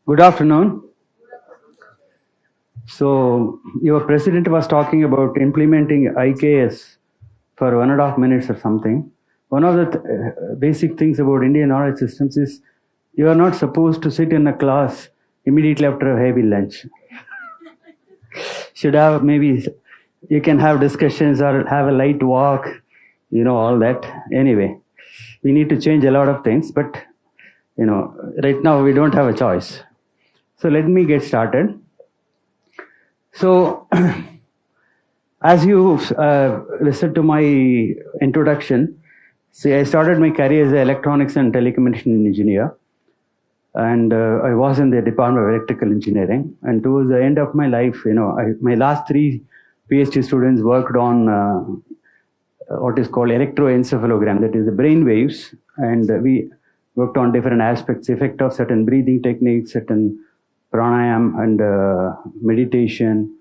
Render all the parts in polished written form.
Good afternoon. So, your president was talking about implementing IKS for 1.5 minutes or something. One of the basic things about Indian knowledge systems is you are not supposed to sit in a class immediately after a heavy lunch. Should have maybe you can have discussions or have a light walk, all that. Anyway, we need to change a lot of things, but right now we don't have a choice. So let me get started. So, as you listened to my introduction, see, I started my career as an electronics and telecommunication engineer, and I was in the Department of Electrical Engineering. And towards the end of my life, my last 3 PhD students worked on what is called electroencephalogram, that is the brain waves, and we worked on different aspects, effect of certain breathing techniques, certain pranayama and meditation,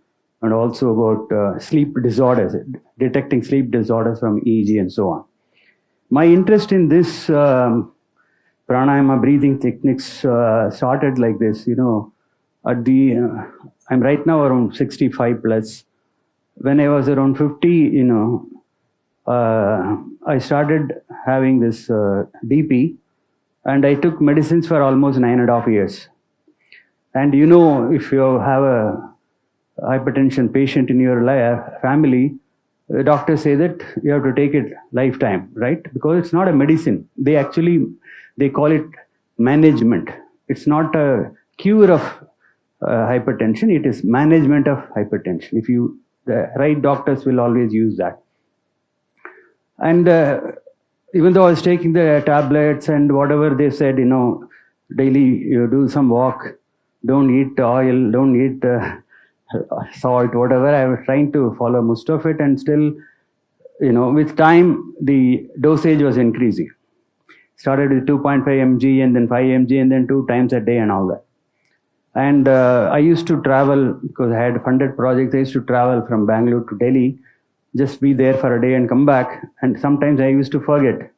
and also about sleep disorders, detecting sleep disorders from EEG and so on. My interest in this pranayama breathing techniques started like this, at the, I'm right now around 65 plus. When I was around 50, I started having this BP, and I took medicines for almost 9.5 years. And if you have a hypertension patient in your family, the doctors say that you have to take it lifetime, right? Because it's not a medicine. They call it management. It's not a cure of hypertension. It is management of hypertension. The right doctors will always use that. And even though I was taking the tablets and whatever they said, daily you do some walk, don't eat oil, don't eat salt, whatever. I was trying to follow most of it, and still, with time, the dosage was increasing. Started with 2.5 mg and then 5 mg and then 2 times a day and all that. And I used to travel, because I had funded projects, I used to travel from Bangalore to Delhi, just be there for a day and come back. And sometimes I used to forget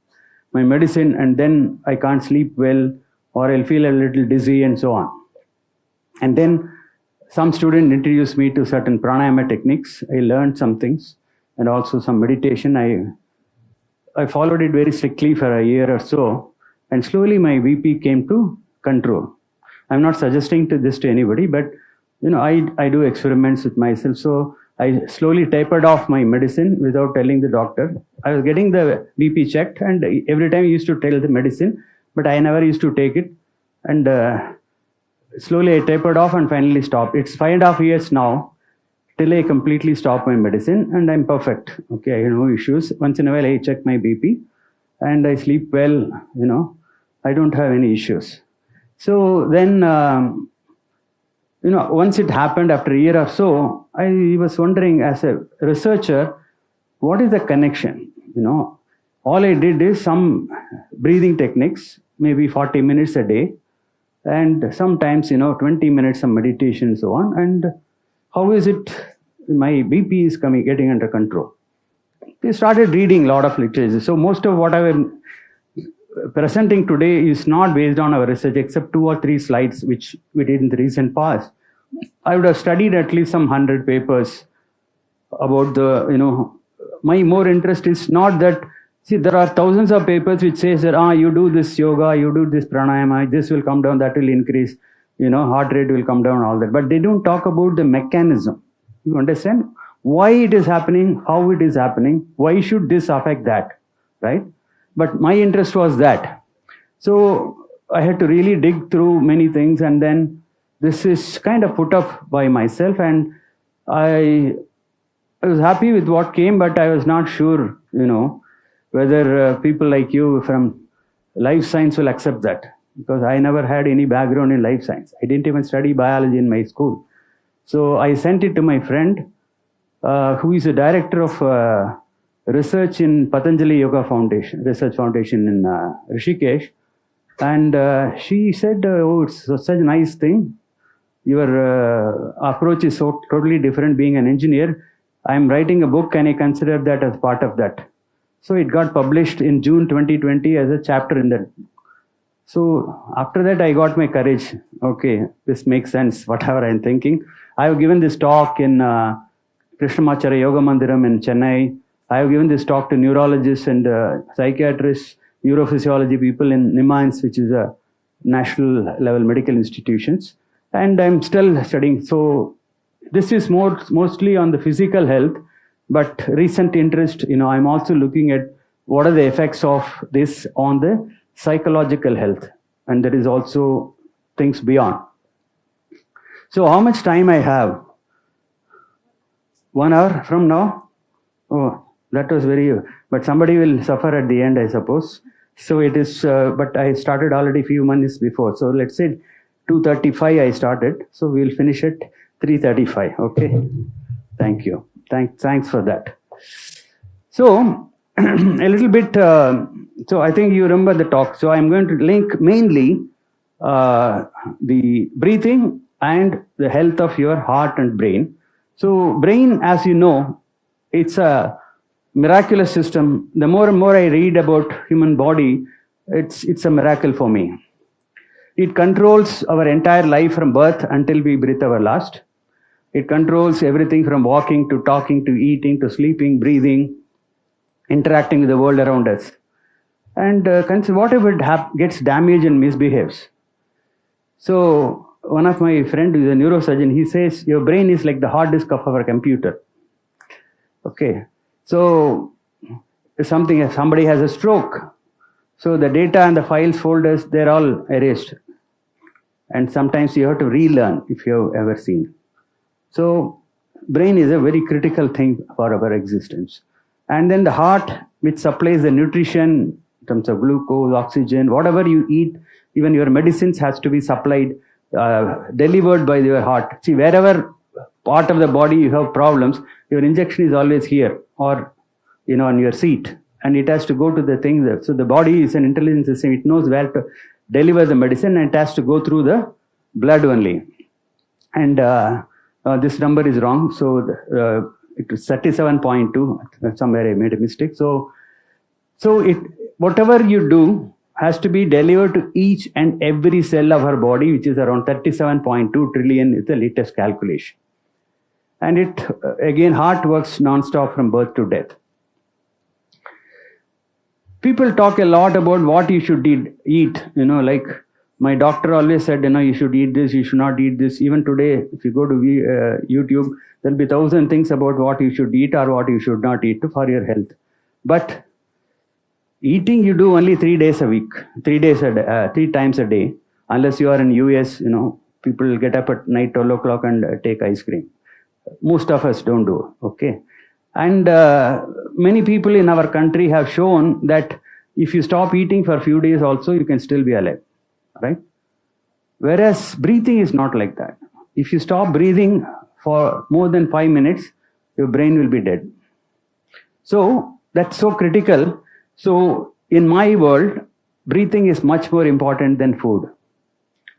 my medicine, and then I can't sleep well, or I'll feel a little dizzy and so on. And then some student introduced me to certain pranayama techniques. I learned some things, and also some meditation. I followed it very strictly for a year or so, and slowly my BP came to control. I'm not suggesting this to anybody, but I do experiments with myself. So I slowly tapered off my medicine without telling the doctor. I was getting the BP checked, and every time I used to tell the medicine, but I never used to take it. And slowly I tapered off and finally stopped. It's 5.5 years now till I completely stopped my medicine, and I'm perfect. Okay, I have no issues. Once in a while I check my BP and I sleep well, I don't have any issues. So then, once it happened after a year or so, I was wondering as a researcher, what is the connection? All I did is some breathing techniques, maybe 40 minutes a day, and sometimes 20 minutes of meditation and so on. And how is it my BP is getting under control? We started reading a lot of literature. So most of what I am presenting today is not based on our research, except 2 or 3 slides which we did in the recent past. I would have studied at least some 100 papers about my more interest is not that. See, there are thousands of papers which says that you do this yoga, you do this pranayama, this will come down, that will increase, heart rate will come down, all that. But they don't talk about the mechanism. You understand? Why it is happening, how it is happening, why should this affect that, right? But my interest was that. So I had to really dig through many things, and then this is kind of put up by myself, and I was happy with what came, but I was not sure, whether people like you from life science will accept that, because I never had any background in life science. I didn't even study biology in my school. So I sent it to my friend, who is a director of research in Patanjali Yoga Foundation, Research Foundation in Rishikesh. And she said, oh, it's such a nice thing. Your approach is so totally different being an engineer. I'm writing a book, and I consider that as part of that. So it got published in June 2020 as a chapter in that. So after that, I got my courage. Okay, this makes sense, whatever I'm thinking. I have given this talk in Krishnamacharya Yoga Mandiram in Chennai. I have given this talk to neurologists and psychiatrists, neurophysiology people in NIMAINS, which is a national level medical institutions. And I'm still studying. So this is mostly on the physical health, but recent interest, I'm also looking at what are the effects of this on the psychological health. And there is also things beyond. So how much time I have? 1 hour from now? Oh, that was but somebody will suffer at the end, I suppose. So it is, but I started already a few months before. So let's say 2:35 I started. So we'll finish at 3:35. Okay. Thank you. Thanks for that. So a little bit, so I think you remember the talk. So I'm going to link mainly the breathing and the health of your heart and brain. So brain, as you know, it's a miraculous system. The more and more I read about human body, it's a miracle for me. It controls our entire life from birth until we breathe our last. It controls everything from walking to talking to eating to sleeping, breathing, interacting with the world around us. And whatever gets damaged and misbehaves. So one of my friends who is a neurosurgeon, he says, your brain is like the hard disk of our computer. Okay. So if somebody has a stroke, so the data and the files folders, they're all erased. And sometimes you have to relearn if you've ever seen. So brain is a very critical thing for our existence. And then the heart, which supplies the nutrition in terms of glucose, oxygen, whatever you eat, even your medicines has to be supplied, delivered by your heart. See, wherever part of the body you have problems, your injection is always here or, on your seat. And it has to go to the thing there. So the body is an intelligent system. It knows where to deliver the medicine and it has to go through the blood only. And this number is wrong. So it was 37.2. Somewhere I made a mistake. So whatever you do has to be delivered to each and every cell of our body, which is around 37.2 trillion is the latest calculation. And it, again, heart works non-stop from birth to death. People talk a lot about what you should eat, like my doctor always said, you should eat this, you should not eat this. Even today, if you go to YouTube, there'll be 1,000 things about what you should eat or what you should not eat for your health. But eating you do only 3 days a week, 3 times a day, unless you are in US, people get up at night 12 o'clock and take ice cream. Most of us don't do, okay? And many people in our country have shown that if you stop eating for a few days also, you can still be alive, right? Whereas breathing is not like that. If you stop breathing for more than 5 minutes, your brain will be dead. So that's so critical. So in my world, breathing is much more important than food.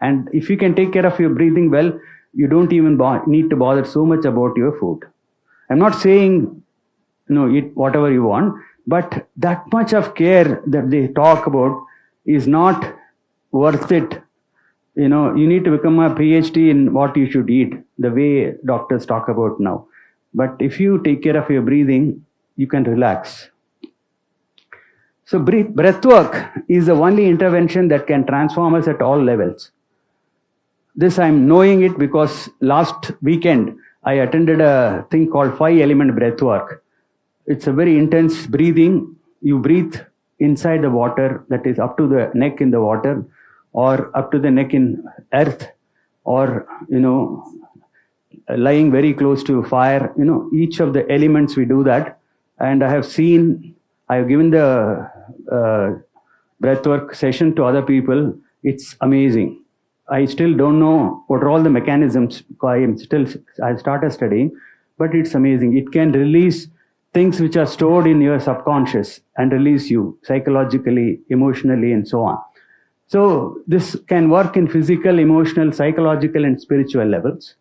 And if you can take care of your breathing well, you don't even need to bother so much about your food. I'm not saying, eat whatever you want, but that much of care that they talk about is not worth it. You need to become a PhD in what you should eat, the way doctors talk about now. But if you take care of your breathing, you can relax. So breath work is the only intervention that can transform us at all levels. This I'm knowing it because last weekend I attended a thing called 5-element breath work. It's a very intense breathing. You breathe inside the water, that is up to the neck in the water or up to the neck in earth or, lying very close to fire. Each of the elements we do that. And I have given the breathwork session to other people. It's amazing. I still don't know what are all the mechanisms. I started studying, but it's amazing. It can release things which are stored in your subconscious and release you psychologically, emotionally, and so on. So this can work in physical, emotional, psychological, and spiritual levels.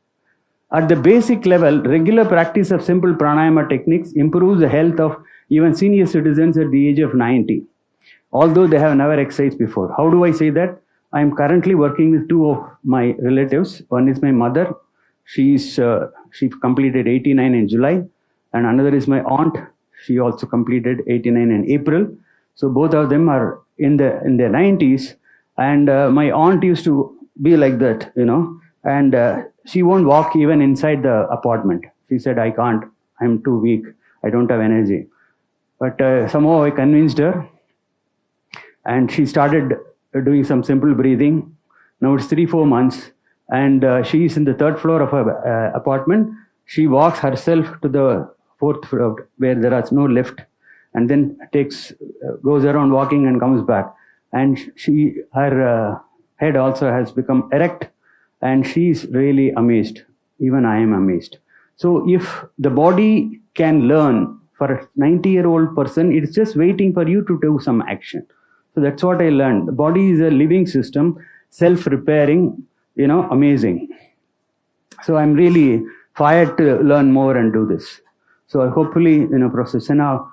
At the basic level, regular practice of simple pranayama techniques improves the health of even senior citizens at the age of 90. although they have never exercised before. How do I say that? I am currently working with two of my relatives. One is my mother. She completed 89 in July, and another is my aunt. She also completed 89 in April. So both of them are in their 90s, and my aunt used to be like that, and she won't walk even inside the apartment. She said, "I can't. I'm too weak. I don't have energy." But somehow I convinced her, and she started doing some simple breathing. Now it's 3-4 months, and she is in the 3rd floor of her apartment. She walks herself to the 4th floor where there is no lift, and then goes around walking and comes back. And her head also has become erect, and she's really amazed. Even I am amazed. So if the body can learn, for a 90-year-old person, it's just waiting for you to do some action. So that's what I learned. The body is a living system, self-repairing, amazing. So I'm really fired to learn more and do this. So hopefully, Professor Sinha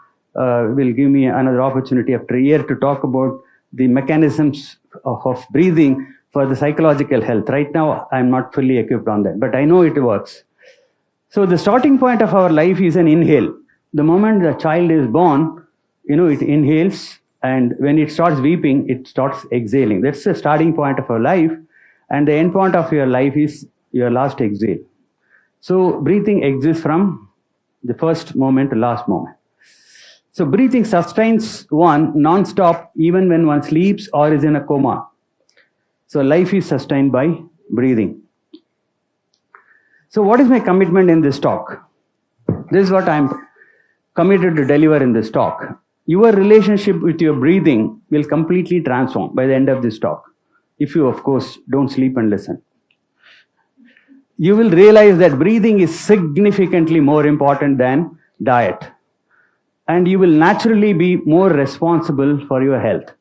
will give me another opportunity after a year to talk about the mechanisms of breathing for the psychological health. Right now, I'm not fully equipped on that, but I know it works. So the starting point of our life is an inhale. The moment the child is born, it inhales, and when it starts weeping, it starts exhaling. That's the starting point of our life, and the end point of your life is your last exhale. So breathing exists from the first moment to last moment. So breathing sustains one non-stop even when one sleeps or is in a coma. So life is sustained by breathing. So what is my commitment in this talk? This is what I'm committed to deliver in this talk. Your relationship with your breathing will completely transform by the end of this talk. If you, of course, don't sleep and listen. You will realize that breathing is significantly more important than diet. And you will naturally be more responsible for your health.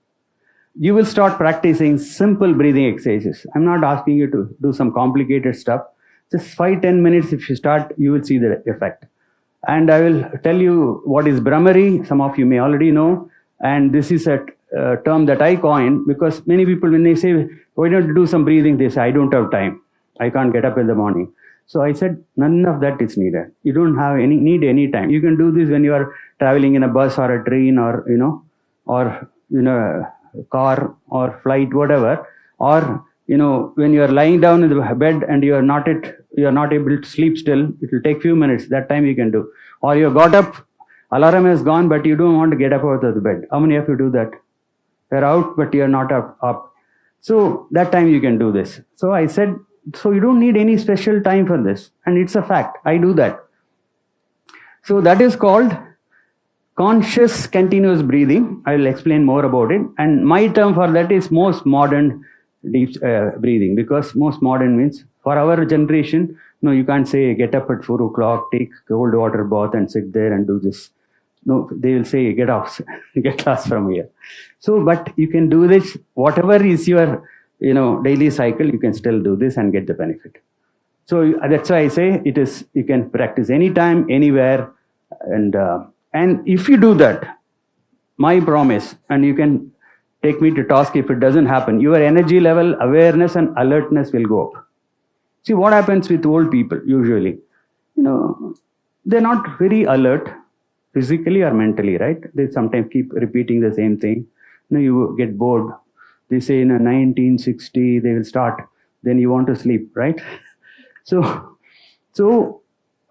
You will start practicing simple breathing exercises. I'm not asking you to do some complicated stuff. Just 5-10 minutes, if you start, you will see the effect. And I will tell you what is Brahmari. Some of you may already know. And this is a term that I coined, because many people, when they say, why don't you do some breathing, they say, I don't have time. I can't get up in the morning. So I said, none of that is needed. You don't need any time. You can do this when you are traveling in a bus or a train or, a car or flight, whatever. Or, when you are lying down in the bed and you are not able to sleep still, it will take few minutes. That time you can do. Or you got up, alarm has gone, but you don't want to get up out of the bed. How many of you do that? You're out, but you're not up. So that time you can do this. So I said, so you don't need any special time for this. And it's a fact. I do that. So that is called conscious continuous breathing. I will explain more about it. And my term for that is most modern deep breathing, because most modern means for our generation, no, you can't say get up at 4 o'clock, take cold water bath and sit there and do this. No, they will say get off, get lost from here. So, but you can do this, whatever is your daily cycle, you can still do this and get the benefit. So that's why I say you can practice anytime, anywhere, and if you do that, my promise, and you can take me to task if it doesn't happen, your energy level, awareness and alertness will go up. See what happens with old people usually, they're not very alert physically or mentally, right? They sometimes keep repeating the same thing. You get bored. They say in 1960 they will start, then you want to sleep, right? So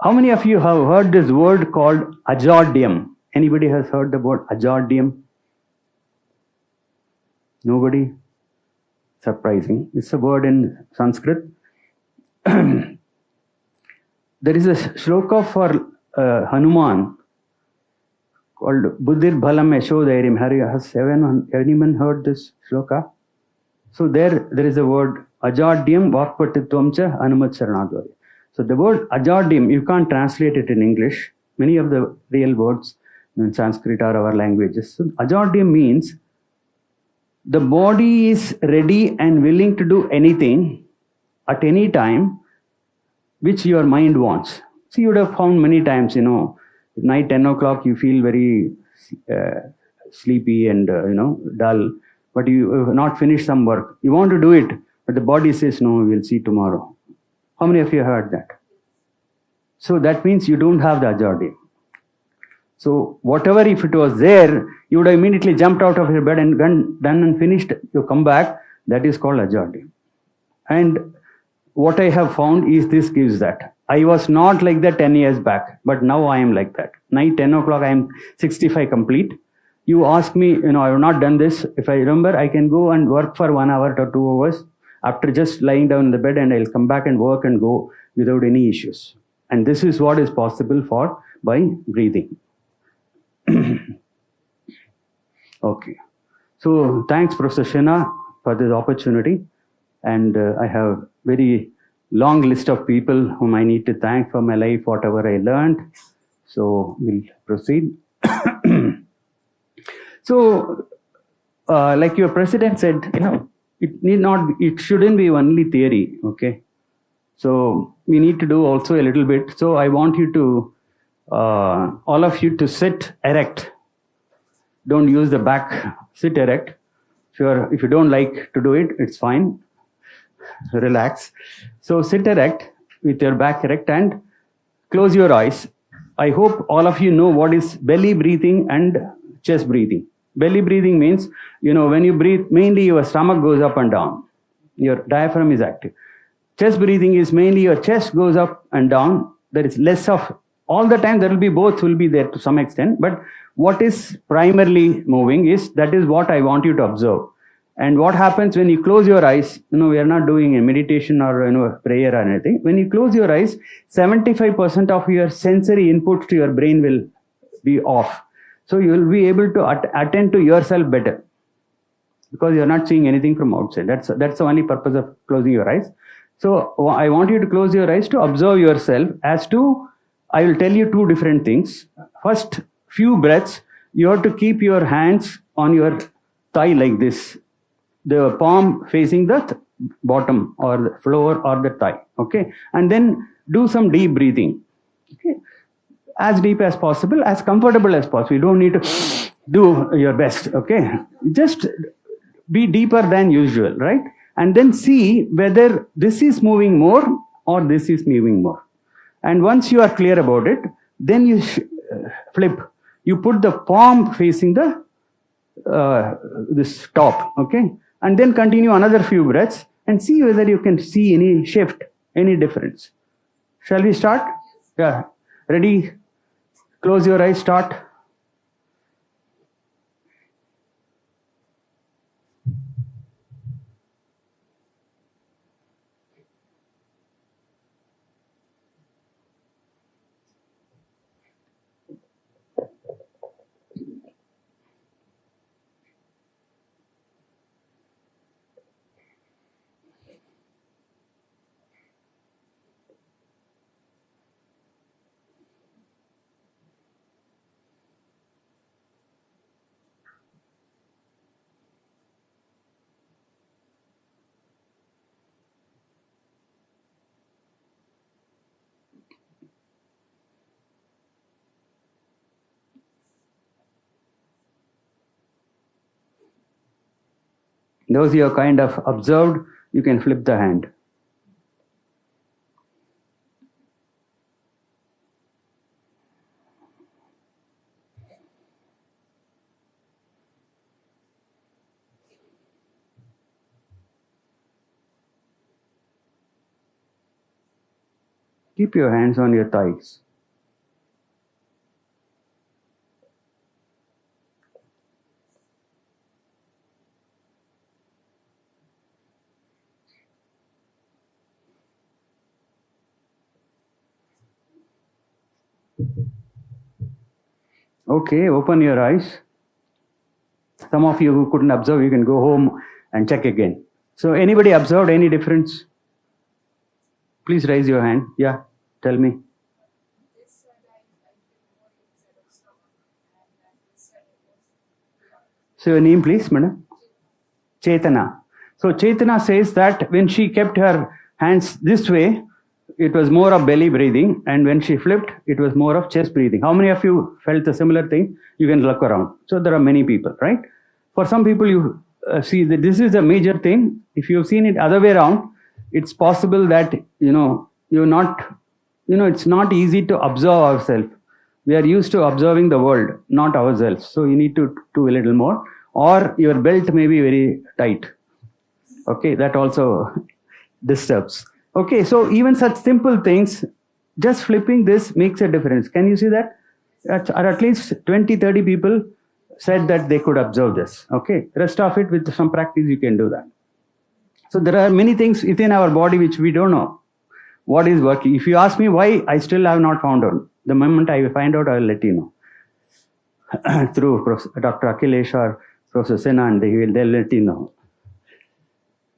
how many of you have heard this word called ajardyam? Anybody has heard the word ajardyam? Nobody? Surprising. It's a word in Sanskrit. There is a shloka for Hanuman called Buddhir Bhalam Yashodairim. Has anyone heard this shloka? So there is a word ajardyam vakpatitvam cha hanumat saranadvari. So the word ajardyam, you can't translate it in English. Many of the real words in Sanskrit are our languages. So ajardyam means the body is ready and willing to do anything at any time which your mind wants. So you would have found many times, night 10 o'clock you feel very sleepy and dull, but you have not finished some work. You want to do it, but the body says, no, we'll see tomorrow. How many of you heard that? So that means you don't have the ajardhi. So whatever, if it was there, you would have immediately jumped out of your bed and done and finished. You come back, that is called ajardhi. And what I have found is this gives that. I was not like that 10 years back, but now I am like that. Night 10 o'clock, I am 65 complete. You ask me, I have not done this. If I remember, I can go and work for 1 hour or 2 hours after just lying down in the bed, and I'll come back and work and go without any issues. And this is what is possible by breathing. Okay. So thanks, Professor Shena, for this opportunity. And I have very long list of people whom I need to thank for my life, whatever I learned. So we'll proceed. So, like your president said, it shouldn't be only theory, okay? So we need to do also a little bit. So I want you to, all of you to sit erect. Don't use the back, sit erect. Sure, if you don't like to do it, it's fine. Relax. So sit erect with your back erect and close your eyes. I hope all of you know what is belly breathing and chest breathing. Belly breathing means, when you breathe, mainly your stomach goes up and down. Your diaphragm is active. Chest breathing is mainly your chest goes up and down. There is less of, all the time there will be both will be there to some extent, but what is primarily moving that is what I want you to observe. And what happens when you close your eyes, we are not doing a meditation or prayer or anything. When you close your eyes, 75% of your sensory input to your brain will be off. So you will be able to attend to yourself better because you're not seeing anything from outside. That's the only purpose of closing your eyes. So I want you to close your eyes to observe yourself I will tell you two different things. First, few breaths, you have to keep your hands on your thigh like this. The palm facing the bottom or the floor or the thigh. Okay. And then do some deep breathing. Okay. As deep as possible, as comfortable as possible. You don't need to do your best. Okay. Just be deeper than usual, right? And then see whether this is moving more or this is moving more. And once you are clear about it, then you flip. You put the palm facing the this top, okay? And then continue another few breaths and see whether you can see any shift, any difference. Shall we start? Yeah. Ready? Close your eyes, start. Those you have kind of observed, you can flip the hand. Keep your hands on your thighs. Okay, open your eyes. Some of you who couldn't observe, you can go home and check again. So anybody observed any difference? Please raise your hand. Yeah, tell me. So your name, please, madam? Chetana. So Chetana says that when she kept her hands this way, it was more of belly breathing, and when she flipped, it was more of chest breathing. How many of you felt a similar thing? You can look around. So there are many people, right? For some people, you see that this is a major thing. If you've seen it other way around, it's possible that, you're not, it's not easy to observe ourselves. We are used to observing the world, not ourselves. So you need to do a little more, or your belt may be very tight. Okay, that also disturbs. Okay, so even such simple things, just flipping this makes a difference. Can you see that? Or at least 20, 30 people said that they could observe this. Okay, rest of it with some practice, you can do that. So there are many things within our body which we don't know what is working. If you ask me why, I still have not found out. The moment I find out, I will let you know. Through Dr. Akhilesh or Professor Sinha, and they'll let you know.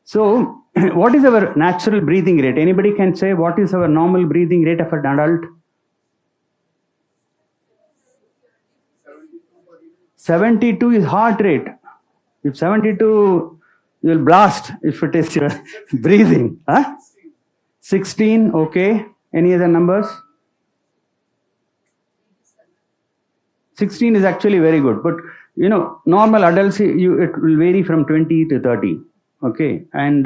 So, what is our natural breathing rate? Anybody can say what is our normal breathing rate of an adult? 72 is heart rate. If 72, you will blast if it is your breathing. Huh? 16, okay. Any other numbers? 16 is actually very good. But, normal adults, it will vary from 20 to 30. Okay. And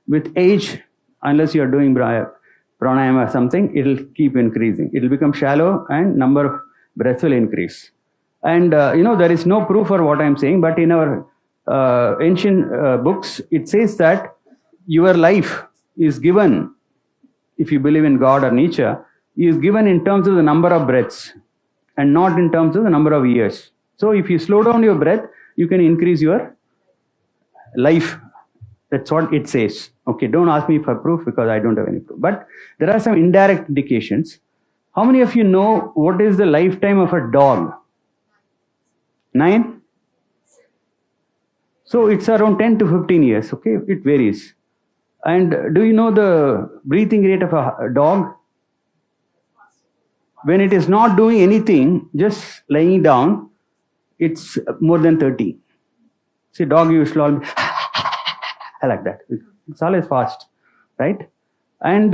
with age, unless you are doing pranayama or something, it will keep increasing. It will become shallow and number of breaths will increase. And, there is no proof for what I'm saying, but in our ancient books, it says that your life is given, if you believe in God or nature, is given in terms of the number of breaths and not in terms of the number of years. So if you slow down your breath, you can increase your life. That's what it says. Okay, don't ask me for proof because I don't have any proof. But there are some indirect indications. How many of you know what is the lifetime of a dog? 9? So it's around 10 to 15 years. Okay, it varies. And do you know the breathing rate of a dog? When it is not doing anything, just lying down, it's more than 30. See, dog usually always like that. It's always fast, right? And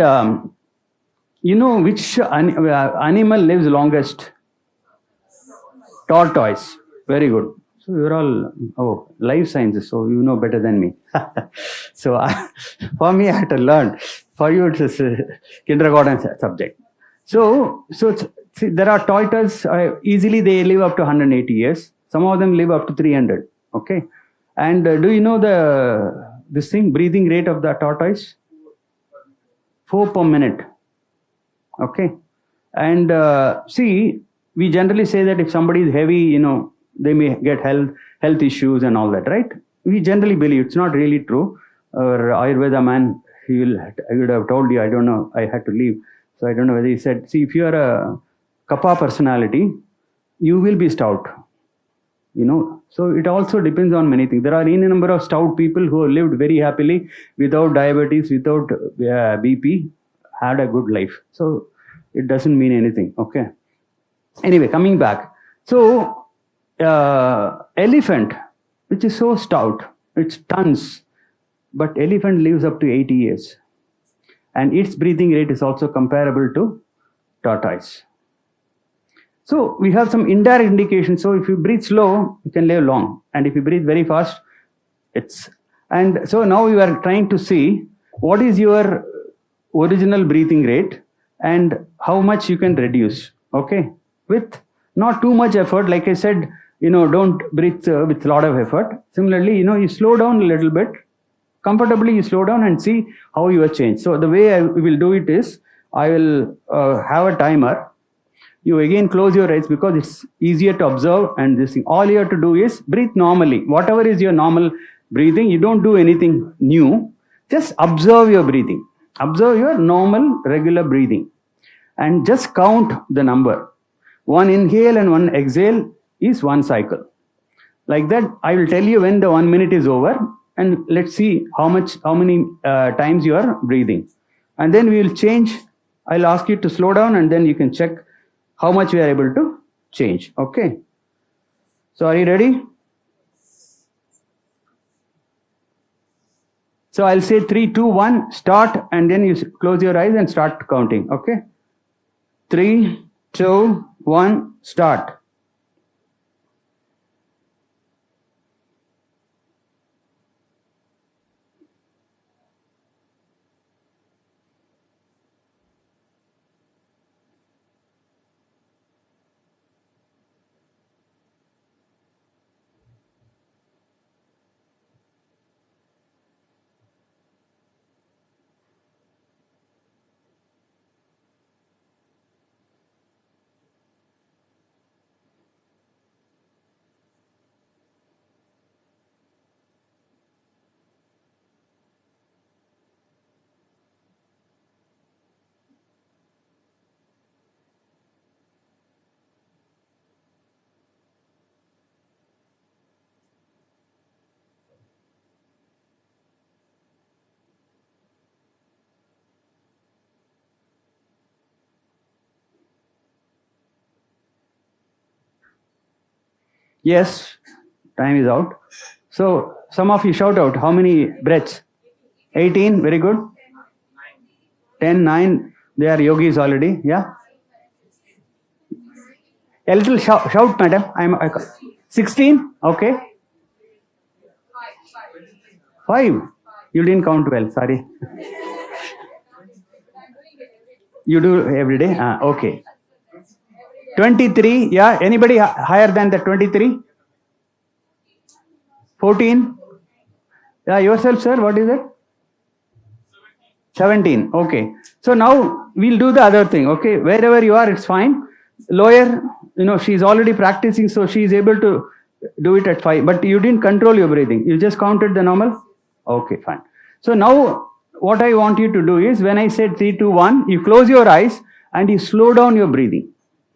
which animal lives longest? Tortoise. Very good. So you're all life sciences, so you know better than me. So for me, I had to learn. For you, it is a kindergarten subject. So see, there are tortoises. Easily they live up to 180 years. Some of them live up to 300. Okay. And do you know this breathing rate of the tortoise? 4 per minute. Okay. And see, we generally say that if somebody is heavy, they may get health issues and all that, right? We generally believe it's not really true. Our Ayurveda man, I would have told you, I don't know, I had to leave. So I don't know whether he said, see, if you are a Kapha personality, you will be stout. So it also depends on many things. There are any number of stout people who have lived very happily without diabetes, without BP, had a good life. So it doesn't mean anything. Okay. Anyway, coming back. So elephant, which is so stout, it's tons, but elephant lives up to 80 years. And its breathing rate is also comparable to tortoise. So we have some indirect indications. So if you breathe slow, you can live long. And if you breathe very fast, and so now you are trying to see what is your original breathing rate and how much you can reduce. Okay. With not too much effort. Like I said, don't breathe with a lot of effort. Similarly, you slow down a little bit. Comfortably, you slow down and see how you are changed. So the way I will do it is, I will have a timer. You again close your eyes because it's easier to observe, and this thing. All you have to do is breathe normally. Whatever is your normal breathing, you don't do anything new. Just observe your breathing. Observe your normal, regular breathing. And just count the number. One inhale and one exhale is one cycle. Like that, I will tell you when the 1 minute is over, and let's see how many times you are breathing. And then we will change. I'll ask you to slow down, and then you can check how much we are able to change. Okay. So are you ready? So I'll say 3, 2, 1, start, and then you close your eyes and start counting. Okay? 3, 2, 1, start. Yes, time is out. So some of you shout out, how many breaths? 18, very good. 10, 9, they are yogis already. Yeah. A little shout, madam. 16, okay. 5. You didn't count well, sorry. You do every day? Okay. 23, yeah. Anybody higher than the 23? 14? Yeah, yourself, sir, what is it? 17, okay. So now we'll do the other thing, okay. Wherever you are, it's fine. Lower, she's already practicing, so she's able to do it at 5. But you didn't control your breathing. You just counted the normal? Okay, fine. So now what I want you to do is, when I said 3, 2, 1, you close your eyes and you slow down your breathing.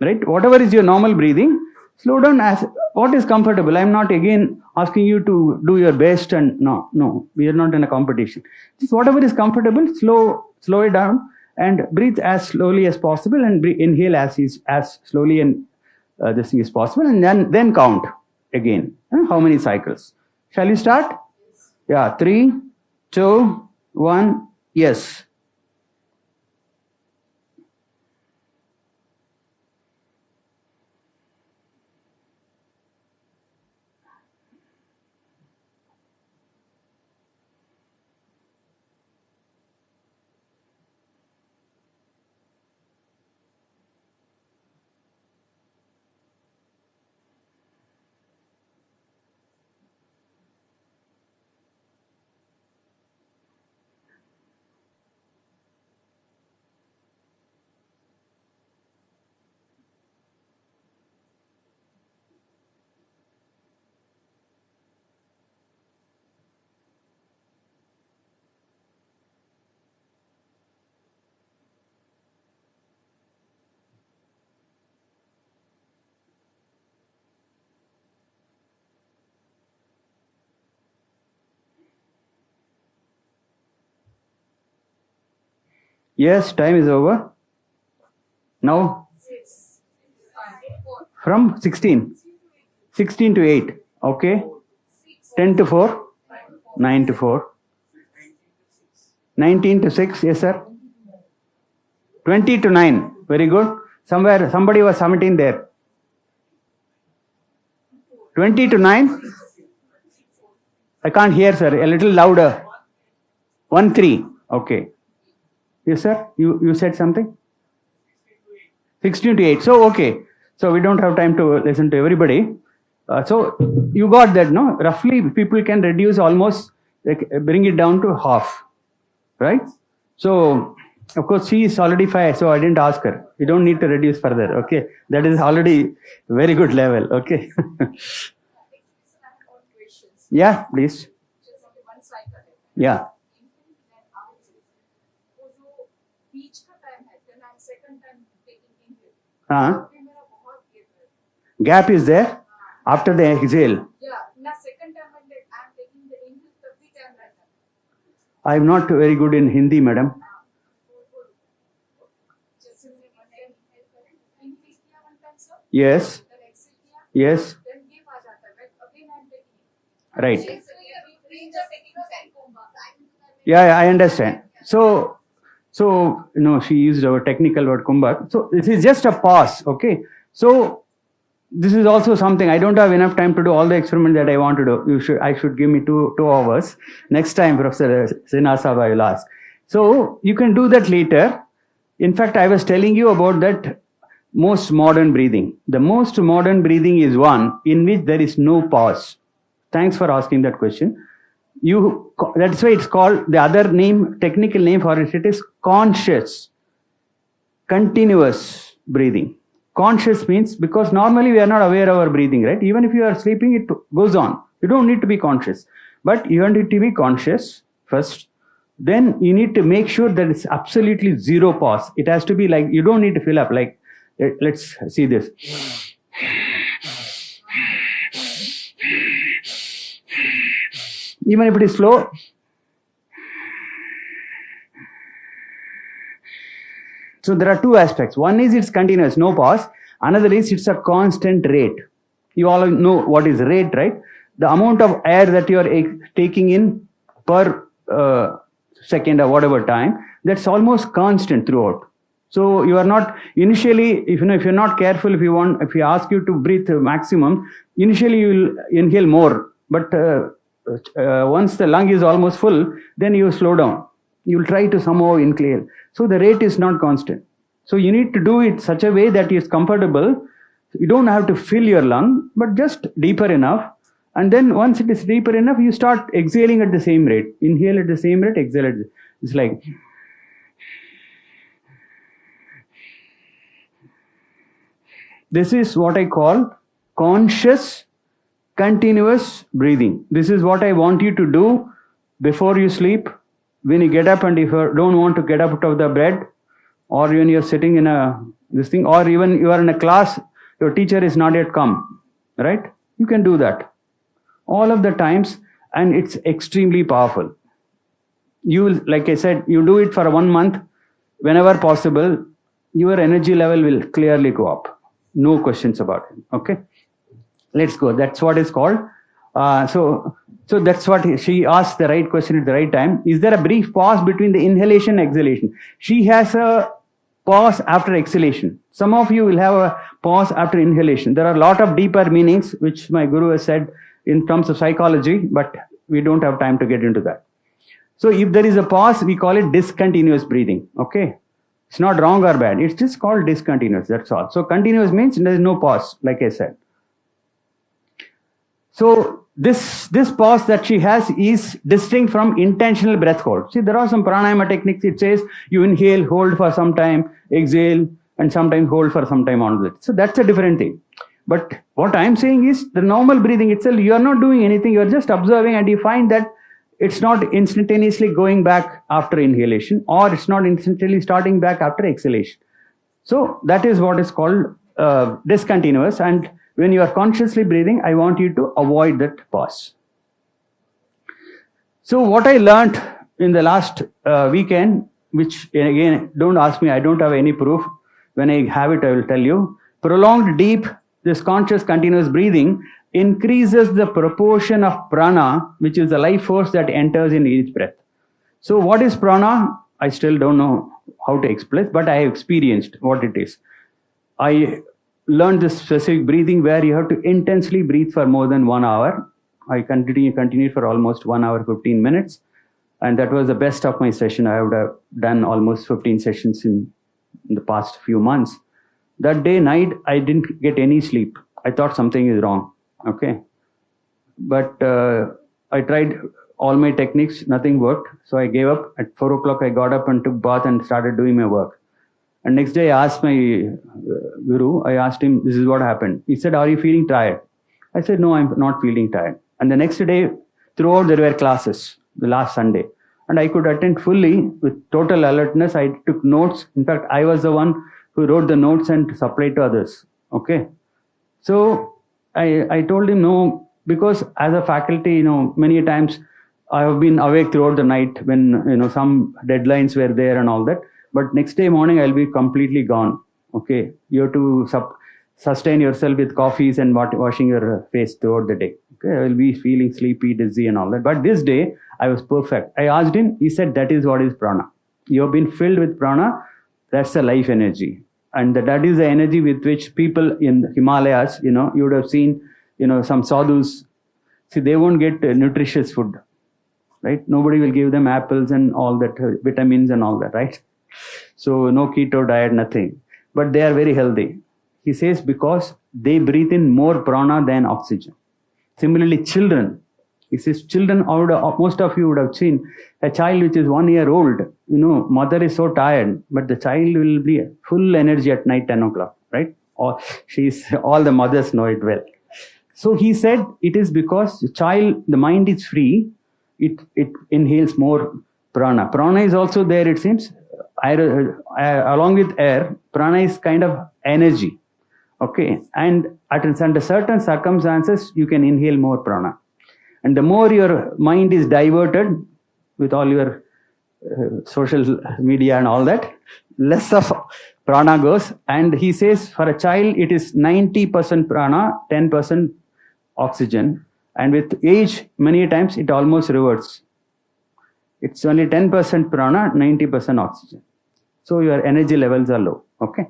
Right? Whatever is your normal breathing, slow down as what is comfortable. I'm not again asking you to do your best, and no, we are not in a competition. Just whatever is comfortable, slow it down and breathe as slowly as possible, and inhale as slowly and this thing is possible, and then count again. How many cycles? Shall we start? Yeah, 3, 2, 1, yes. Yes, time is over. Now, from 16 to 8, okay. 10 to 4, 9 to 4, 19 to 6, yes sir. 20 to 9, very good. Somebody was 17 there. 20 to 9, I can't hear sir, a little louder. 1, 3, okay. Yes sir, you said something? 16 to 8, so okay. So we don't have time to listen to everybody. So you got that, no? Roughly people can reduce almost, bring it down to half, right? So of course she is already 5, so I didn't ask her. You don't need to reduce further, okay? That is already very good level, okay? Yeah, please. Yeah. Gap is there after the exhale. I'm not very good in Hindi, madam. Yes. Yes. Right. Yeah, I understand. So she used our technical word kumbhak. So this is just a pause, okay? So this is also something I don't have enough time to do all the experiments that I want to do. I should give me two hours next time, Professor Sinasaba, I will ask. So you can do that later. In fact, I was telling you about that most modern breathing. The most modern breathing is one in which there is no pause. Thanks for asking that question. That's why it's called, the other name, technical name for it is conscious, continuous breathing. Conscious means, because normally we are not aware of our breathing, right? Even if you are sleeping, it goes on. You don't need to be conscious. But you need to be conscious first. Then you need to make sure that it's absolutely zero pause. It has to be like, you don't need to fill up. Like, let's see this. Even if it is slow, so there are two aspects. One is it's continuous, no pause. Another is it's a constant rate. You all know what is rate, right? The amount of air that you are taking in per second or whatever time, that's almost constant throughout. So you are not initially, if you're not careful, if you ask you to breathe maximum, initially you will inhale more, but once the lung is almost full, then you slow down. You will try to somehow inhale. So the rate is not constant. So you need to do it such a way that is comfortable. You don't have to fill your lung, but just deeper enough. And then once it is deeper enough, you start exhaling at the same rate. Inhale at the same rate, exhale at it's like. This is what I call conscious, continuous breathing. This is what I want you to do before you sleep, when you get up, and if you don't want to get up out of the bed, or when you're sitting in this thing, or even you are in a class, your teacher is not yet come, right? You can do that all of the times, and it's extremely powerful. You will, like I said, you do it for 1 month, whenever possible, your energy level will clearly go up. No questions about it. Okay, let's go. That's what is called. So that's what she asked the right question at the right time. Is there a brief pause between the inhalation and exhalation? She has a pause after exhalation. Some of you will have a pause after inhalation. There are a lot of deeper meanings which my guru has said in terms of psychology, but we don't have time to get into that. So if there is a pause, we call it discontinuous breathing. Okay. It's not wrong or bad. It's just called discontinuous. That's all. So continuous means there is no pause, like I said. So this pause that she has is distinct from intentional breath hold. See, there are some pranayama techniques. It says you inhale, hold for some time, exhale, and sometimes hold for some time on it. So that's a different thing. But what I'm saying is the normal breathing itself, you are not doing anything. You are just observing, and you find that it's not instantaneously going back after inhalation, or it's not instantly starting back after exhalation. So that is what is called discontinuous. And when you are consciously breathing, I want you to avoid that pause. So what I learned in the last weekend, which again, don't ask me, I don't have any proof. When I have it, I will tell you. Prolonged deep, this conscious continuous breathing increases the proportion of prana, which is the life force that enters in each breath. So what is prana? I still don't know how to explain, but I have experienced what it is. I learned this specific breathing where you have to intensely breathe for more than 1 hour. I continued for almost 1 hour, 15 minutes. And that was the best of my session. I would have done almost 15 sessions in the past few months. That day, night, I didn't get any sleep. I thought something is wrong. Okay. But I tried all my techniques, nothing worked. So I gave up. At 4 o'clock, I got up and took bath and started doing my work. And next day, I asked my guru, I asked him, this is what happened. He said, are you feeling tired? I said, no, I'm not feeling tired. And the next day, throughout, there were classes, the last Sunday. And I could attend fully with total alertness. I took notes. In fact, I was the one who wrote the notes and supplied to others. Okay. So I told him no, because as a faculty, many times I have been awake throughout the night when, some deadlines were there and all that. But next day morning, I'll be completely gone. Okay. You have to sustain yourself with coffees and washing your face throughout the day. Okay, I will be feeling sleepy, dizzy and all that. But this day, I was perfect. I asked him, he said, that is what is prana. You have been filled with prana, that's the life energy. And that is the energy with which people in the Himalayas, you would have seen, some sadhus, see, they won't get nutritious food, right? Nobody will give them apples and all that, vitamins and all that, right? So no keto diet, nothing. But they are very healthy. He says because they breathe in more prana than oxygen. Similarly, children. He says children, most of you would have seen a child which is 1 year old, mother is so tired, but the child will be full energy at night, 10 o'clock, right? Or all the mothers know it well. So he said it is because the mind is free, it inhales more prana. Prana is also there, it seems. Along with air, prana is kind of energy. Okay. And under certain circumstances, you can inhale more prana. And the more your mind is diverted with all your social media and all that, less of prana goes. And he says for a child, it is 90% prana, 10% oxygen. And with age, many times it almost reverts. It's only 10% prana, 90% oxygen. So your energy levels are low. Okay.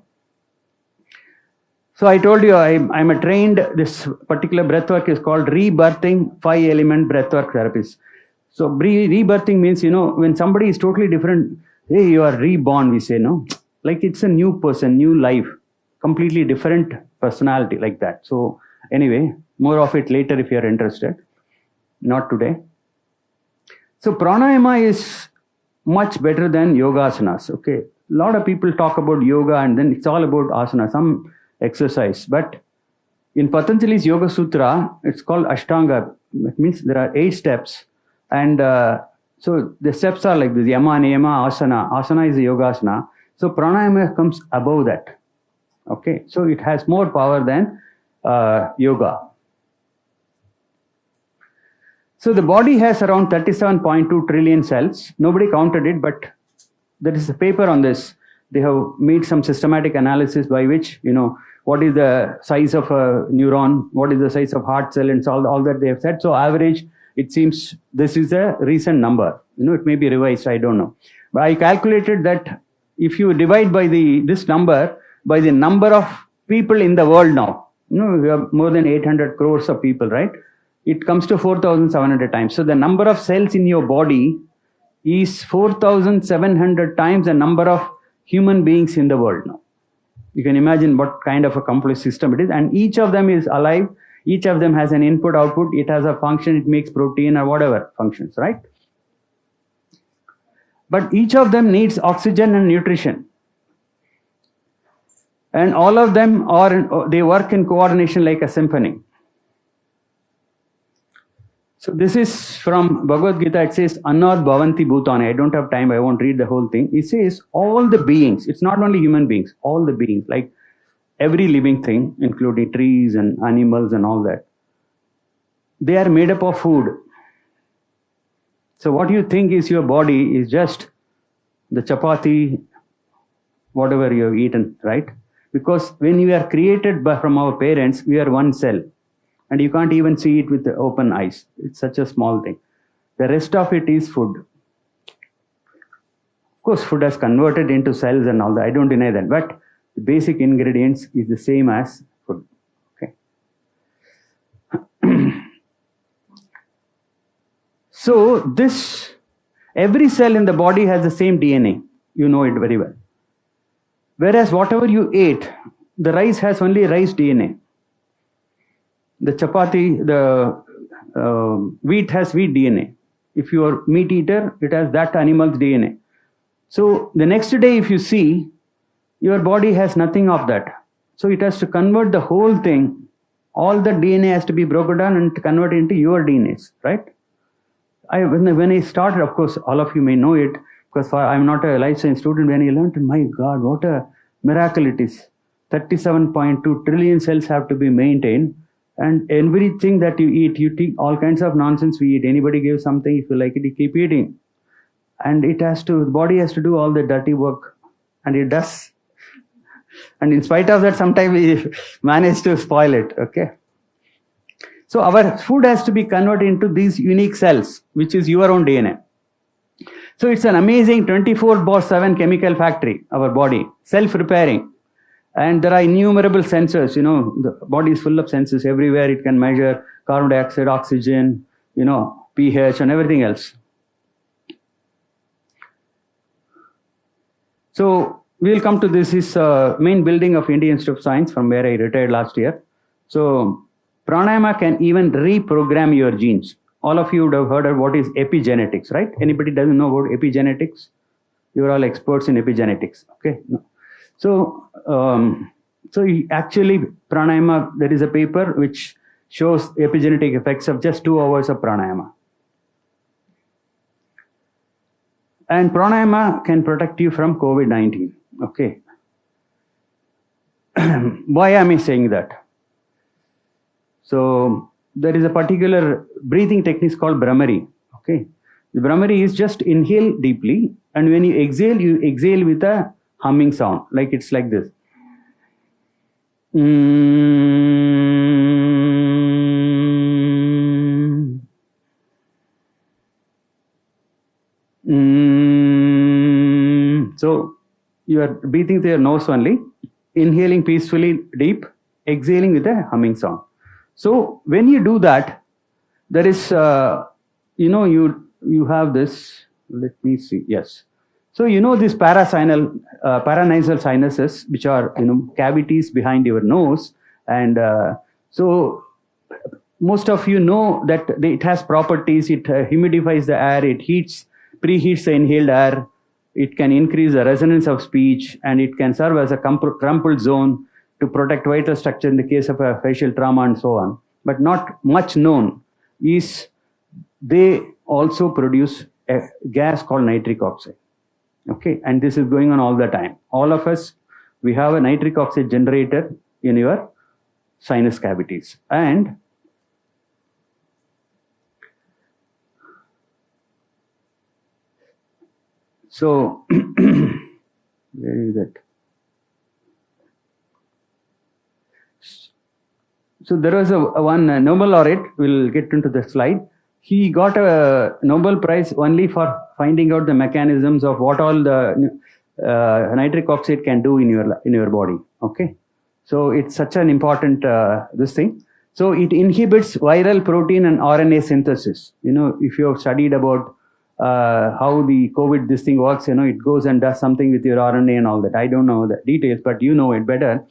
So I told you I'm a trained, this particular breathwork is called rebirthing 5-element breathwork therapies. So rebirthing means, when somebody is totally different, hey, you are reborn, we say, no? Like it's a new person, new life, completely different personality like that. So anyway, more of it later if you are interested, not today. So pranayama is much better than yogasanas. Okay. A lot of people talk about yoga and then it's all about asana, some exercise. But in Patanjali's Yoga Sutra, it's called Ashtanga. It means there are 8 steps. And so the steps are like this: Yama, Niyama, Asana. Asana is the Yogasana. So pranayama comes above that. Okay. So it has more power than yoga. So the body has around 37.2 trillion cells. Nobody counted it, but there is a paper on this. They have made some systematic analysis by which, what is the size of a neuron, what is the size of heart cell, and so all that they have said. So average, it seems this is a recent number. It may be revised, I don't know. But I calculated that if you divide by this number by the number of people in the world now, we have more than 800 crores of people, right? It comes to 4,700 times. So the number of cells in your body is 4,700 times the number of human beings in the world now. You can imagine what kind of a complex system it is. And each of them is alive. Each of them has an input, output. It has a function. It makes protein or whatever functions, right? But each of them needs oxygen and nutrition. And all of them they work in coordination like a symphony. So this is from Bhagavad Gita. It says, Annad Bhavanti Bhutani. I don't have time. I won't read the whole thing. It says all the beings. It's not only human beings. All the beings, like every living thing, including trees and animals and all that, they are made up of food. So what you think is your body is just the chapati, whatever you have eaten, right? Because when we are created from our parents, we are one cell. And you can't even see it with the open eyes. It's such a small thing. The rest of it is food. Of course, food has converted into cells and all that. I don't deny that. But the basic ingredients is the same as food. Okay. So every cell in the body has the same DNA. You know it very well. Whereas whatever you ate, the rice has only rice DNA. The chapati, the wheat has wheat DNA. If you are meat eater, it has that animal's DNA. So the next day, if you see, your body has nothing of that. So it has to convert the whole thing. All the DNA has to be broken down and converted into your DNAs, right? When I started, of course, all of you may know it, because I'm not a life science student. When I learned, my God, what a miracle it is. 37.2 trillion cells have to be maintained. And everything that you eat all kinds of nonsense we eat. Anybody gives something, if you like it, you keep eating. And the body has to do all the dirty work. And it does. And in spite of that, sometimes we manage to spoil it, okay? So our food has to be converted into these unique cells, which is your own DNA. So it's an amazing 24/7 chemical factory, our body, self-repairing. And there are innumerable sensors, the body is full of sensors everywhere. It can measure carbon dioxide, oxygen, pH and everything else. So we'll come to this is main building of Indian Institute of Science from where I retired last year. So Pranayama can even reprogram your genes. All of you would have heard of what is epigenetics, right? Anybody doesn't know about epigenetics? You're all experts in epigenetics, okay? No. So, actually Pranayama, there is a paper which shows epigenetic effects of just 2 hours of Pranayama. And Pranayama can protect you from COVID-19, okay? Why am I saying that? So, there is a particular breathing technique called Brahmari, okay? The Brahmari is just inhale deeply, and when you exhale with a humming sound, like it's like this. So you are breathing through your nose only, inhaling peacefully deep, exhaling with a humming sound. So when you do that, there is, you have this, let me see, yes. So these paranasal sinuses, which are, cavities behind your nose. And so most of you know that it has properties. It humidifies the air, it preheats the inhaled air. It can increase the resonance of speech, and it can serve as a crumpled zone to protect vital structure in the case of a facial trauma and so on. But not much known is they also produce a gas called nitric oxide. Okay, and this is going on all the time. All of us, we have a nitric oxide generator in your sinus cavities. And so, where is it? So there was one Nobel laureate, we'll get into the slide. He got a Nobel Prize only for finding out the mechanisms of what all the nitric oxide can do in your body. Okay, so it's such an important this thing. So it inhibits viral protein and RNA synthesis. If you have studied about how the COVID this thing works, it goes and does something with your RNA and all that. I don't know the details, but you know it better.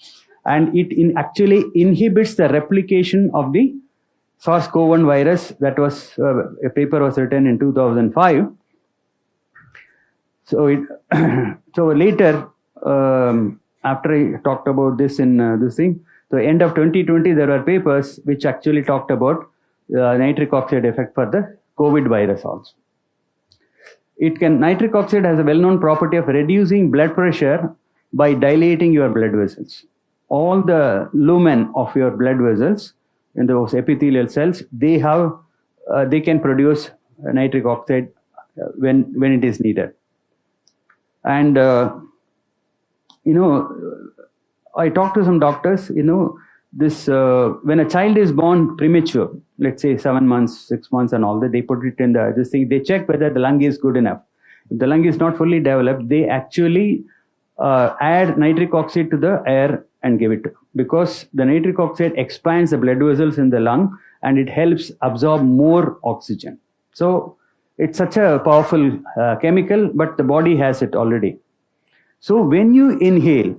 And it actually inhibits the replication of the SARS-CoV-1 virus. That was a paper was written in 2005. So so later, after I talked about this in this thing, so end of 2020, there were papers which actually talked about nitric oxide effect for the COVID virus also. Nitric oxide has a well-known property of reducing blood pressure by dilating your blood vessels. All the lumen of your blood vessels in those epithelial cells, they can produce nitric oxide when it is needed. And I talked to some doctors. This when a child is born premature, let's say 7 months, 6 months, and all that, they put it in this thing. They check whether the lung is good enough. If the lung is not fully developed, they actually add nitric oxide to the air and give it, because the nitric oxide expands the blood vessels in the lung and it helps absorb more oxygen. So it's such a powerful chemical, but the body has it already. So when you inhale,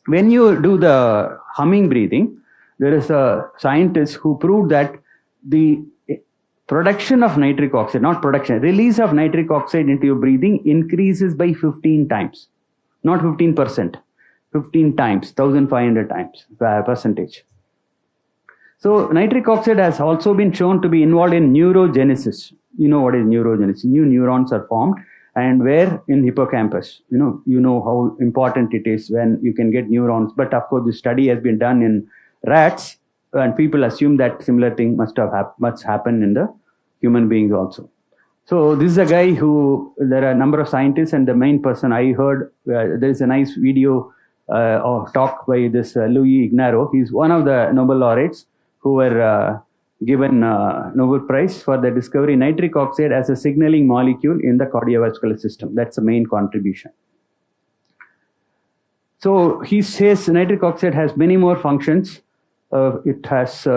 when you do the humming breathing, there is a scientist who proved that the production of nitric oxide, not production, release of nitric oxide into your breathing increases by 15 times, not 15%. 15 times, 1,500 times percentage. So nitric oxide has also been shown to be involved in neurogenesis. You know what is neurogenesis? New neurons are formed, and where in hippocampus. You know how important it is when you can get neurons. But of course, this study has been done in rats, and people assume that similar thing must happen in the human beings also. So this is a guy who, there are a number of scientists, and the main person I heard, there is a nice video or talk by this Louis Ignarro. He's one of the Nobel laureates who were given Nobel Prize for the discovery nitric oxide as a signaling molecule in the cardiovascular system. That's the main contribution. So he says nitric oxide has many more functions. It has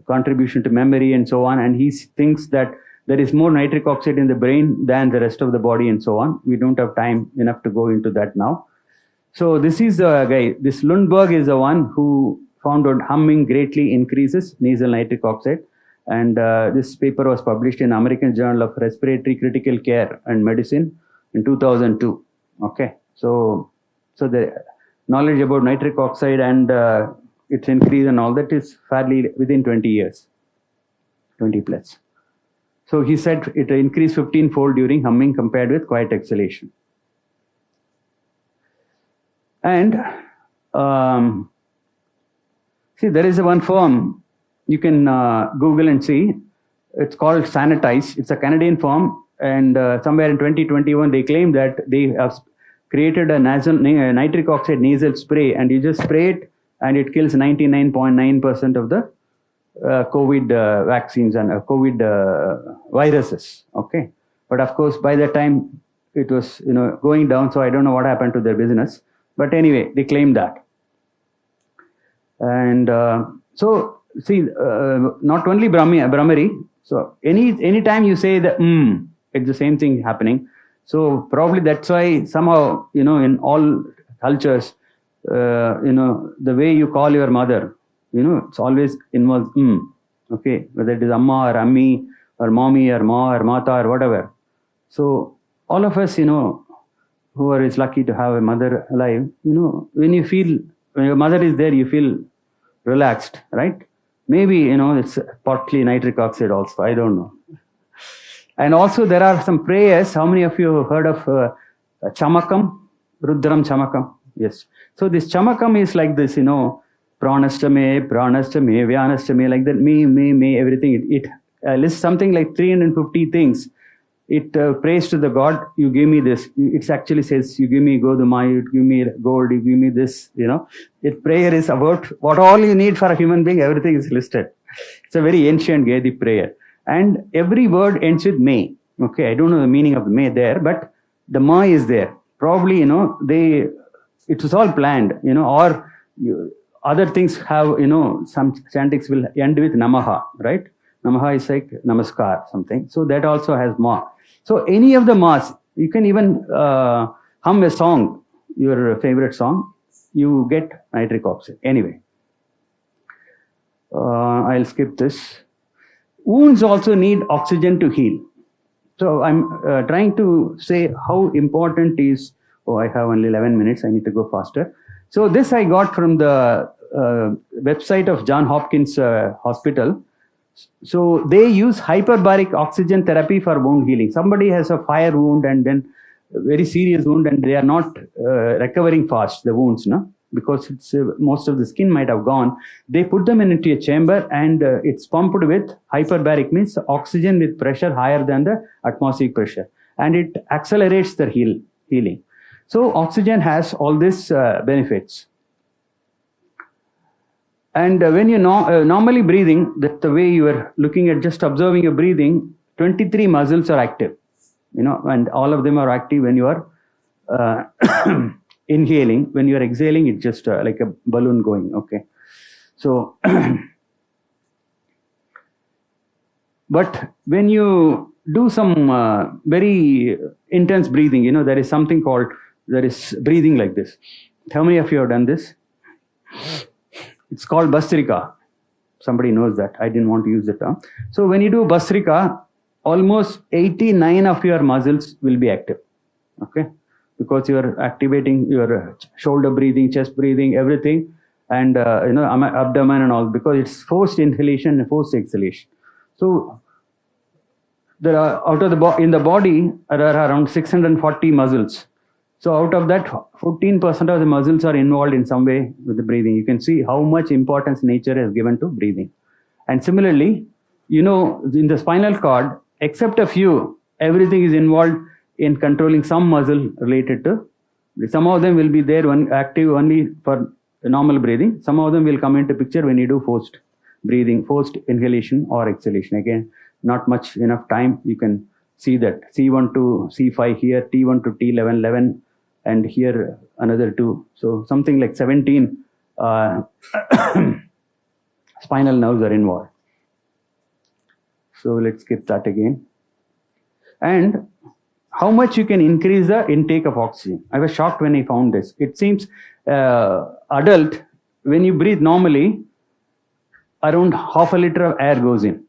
contribution to memory and so on. And he thinks that there is more nitric oxide in the brain than the rest of the body and so on. We don't have time enough to go into that now. So this is the guy. This Lundberg is the one who found out humming greatly increases nasal nitric oxide. And this paper was published in American Journal of Respiratory Critical Care and Medicine in 2002. Okay. So the knowledge about nitric oxide and its increase and all that is fairly within 20 years, 20 plus. So he said it increased 15-fold during humming compared with quiet exhalation. And see, there is one firm you can Google and see. It's called Sanitize. It's a Canadian firm, and somewhere in 2021 they claim that they have created a nitric oxide nasal spray, and you just spray it and it kills 99.9% of the COVID vaccines and COVID viruses. Okay, but of course by that time it was going down, so I don't know what happened to their business. But anyway, they claim that. And so see, not only Brahmari. So any time you say the it's the same thing happening. So probably that's why somehow in all cultures, the way you call your mother, it's always involves okay, whether it is Amma or Ammi or Mommy or Ma or Mata or whatever. So all of us, who is lucky to have a mother alive, when your mother is there, you feel relaxed, right? Maybe, it's partly nitric oxide also, I don't know. And also there are some prayers. How many of you have heard of Chamakam? Rudram Chamakam? Yes. So this Chamakam is like this, Pranastame, Vyanastame, like that, me, everything. It lists something like 350 things. It prays to the God, you give me this. It actually says, you give me Goduma, you give me gold, you give me this, It prayer is about what all you need for a human being, everything is listed. It's a very ancient Vedic prayer. And every word ends with may. Okay, I don't know the meaning of the may there, but the ma is there. Probably, it was all planned, or other things have, some chantings will end with namaha, right? Namaha is like namaskar, something. So that also has ma. So any of the mas, you can even hum a song, your favorite song, you get nitric oxide. Anyway, I'll skip this. Wounds also need oxygen to heal. So I'm trying to say how important is, I have only 11 minutes, I need to go faster. So this I got from the website of Johns Hopkins Hospital. So they use hyperbaric oxygen therapy for wound healing. Somebody has a fire wound and then a very serious wound, and they are not recovering fast, the wounds, because it's most of the skin might have gone. They put them into a chamber and it's pumped with hyperbaric, means oxygen with pressure higher than the atmospheric pressure, and it accelerates the healing. So oxygen has all these benefits. And when you normally breathing, that's the way you are looking at just observing your breathing, 23 muscles are active, and all of them are active when you are inhaling. When you are exhaling, it's just like a balloon going, okay. So, but when you do some very intense breathing, there is something called, there is breathing like this. How many of you have done this? It's called Bhastrika. Somebody knows that. I didn't want to use the term. So when you do Bhastrika, almost 89 of your muscles will be active. Okay? Because you are activating your shoulder breathing, chest breathing, everything, and abdomen and all, because it's forced inhalation and forced exhalation. So there are in the body there are around 640 muscles. So out of that, 14% of the muscles are involved in some way with the breathing. You can see how much importance nature has given to breathing. And similarly, in the spinal cord, except a few, everything is involved in controlling some muscle related to. Some of them will be there active only for normal breathing. Some of them will come into picture when you do forced breathing, forced inhalation or exhalation. Again, not much enough time. You can see that C1 to C5 here, T1 to T11, 11, and here another 2. So something like 17 spinal nerves are involved. So let's skip that again. And how much you can increase the intake of oxygen. I was shocked when I found this. It seems adult, when you breathe normally, around half a liter of air goes in.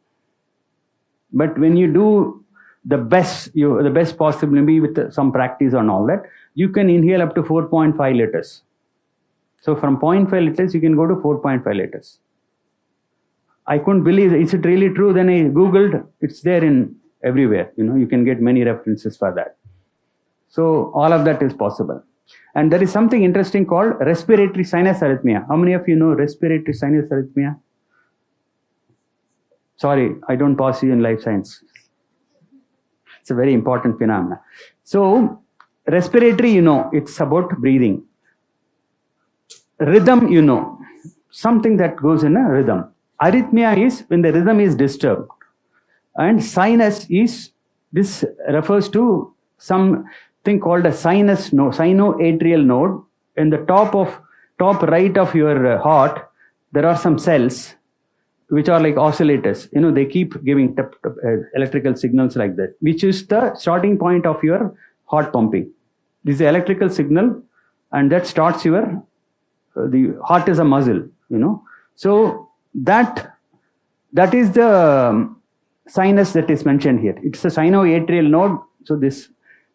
But when you do the best possible, maybe with some practice and all that, you can inhale up to 4.5 liters. So from 0.5 liters, you can go to 4.5 liters. I couldn't believe it. Is it really true? Then I Googled, it's there in everywhere. You can get many references for that. So all of that is possible. And there is something interesting called respiratory sinus arrhythmia. How many of you know respiratory sinus arrhythmia? Sorry, I don't pass you in life science. It's a very important phenomenon. So respiratory, it's about breathing. Rhythm, something that goes in a rhythm. Arrhythmia is when the rhythm is disturbed. And sinus this refers to something called a sinus node, sinoatrial node. In the top right of your heart, there are some cells which are like oscillators. They keep giving electrical signals like that, which is the starting point of your heart pumping. This is the electrical signal, and that starts the heart is a muscle, So that is the sinus that is mentioned here. It's a sinoatrial node.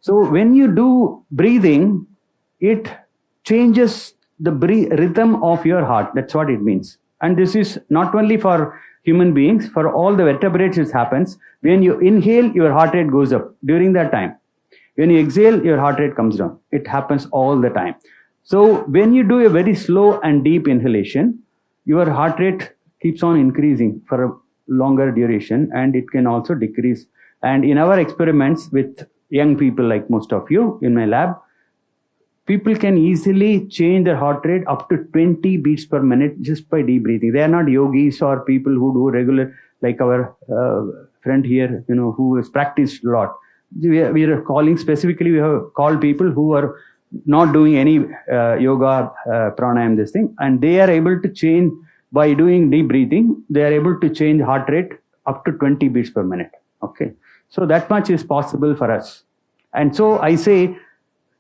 So when you do breathing, it changes the rhythm of your heart. That's what it means. And this is not only for human beings, for all the vertebrates it happens. When you inhale, your heart rate goes up during that time. When you exhale, your heart rate comes down. It happens all the time. So when you do a very slow and deep inhalation, your heart rate keeps on increasing for a longer duration, and it can also decrease. And in our experiments with young people like most of you in my lab, people can easily change their heart rate up to 20 beats per minute just by deep breathing. They are not yogis or people who do regular, like our friend here, who has practiced a lot. We are calling specifically, we have called people who are not doing any yoga, pranayama, this thing, and they are able to change by doing deep breathing. They are able to change heart rate up to 20 beats per minute. Okay, so that much is possible for us. And so I say,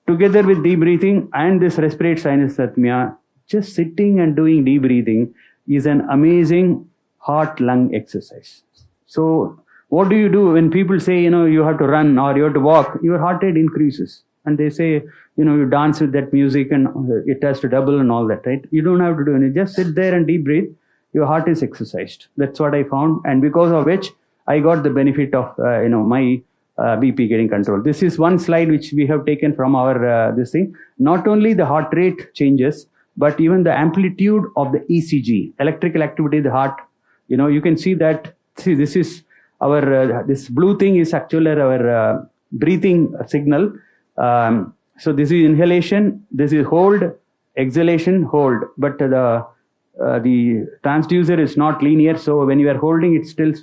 together with deep breathing and this respiratory sinus arrhythmia, just sitting and doing deep breathing is an amazing heart-lung exercise. So what do you do when people say, you have to run or you have to walk? Your heart rate increases. And they say, you dance with that music and it has to double and all that, right? You don't have to do anything. Just sit there and deep breathe. Your heart is exercised. That's what I found. And because of which, I got the benefit of, my BP getting controlled. This is one slide which we have taken from our, this thing. Not only the heart rate changes, but even the amplitude of the ECG, electrical activity of the heart. You can see that, this is our, this blue thing is actually our breathing signal. So this is inhalation, this is hold, exhalation, hold. But the transducer is not linear. So when you are holding, it still